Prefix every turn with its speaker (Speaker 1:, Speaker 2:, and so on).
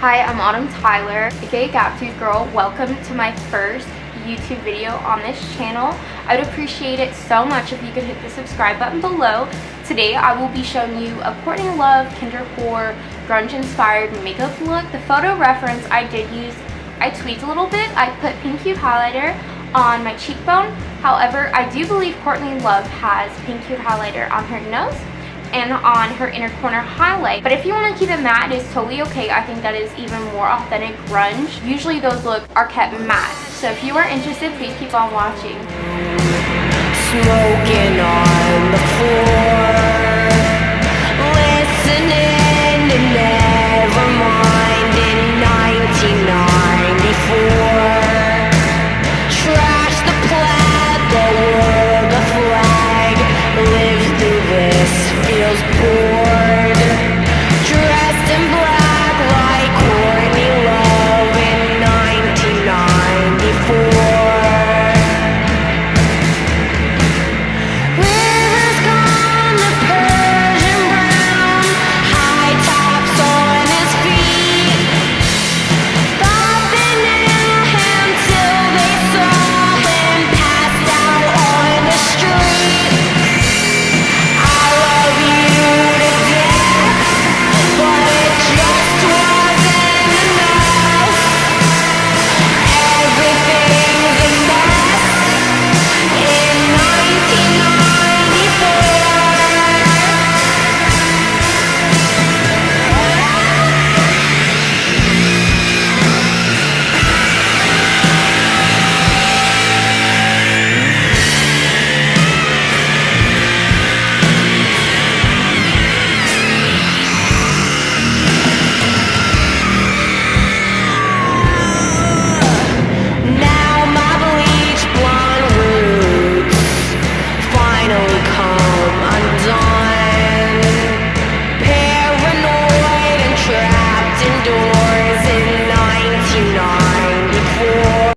Speaker 1: Hi, I'm Autumn Tyler, aka GAPTOOTHGRL. Welcome to my first YouTube video on this channel. I would appreciate it so much if you could hit the subscribe button below. Today I will be showing you a Courtney Love kinderwhore grunge inspired makeup look. The photo reference I did use, I tweaked a little bit. I put pink hued highlighter on my cheekbone. However, I do believe Courtney Love has pink hued highlighter on her nose and on her inner corner highlight. But if you want to keep it matte, it is totally okay. I think that is even more authentic grunge. Usually those looks are kept matte. So if you are interested, please keep on watching.
Speaker 2: Smoking on the floor.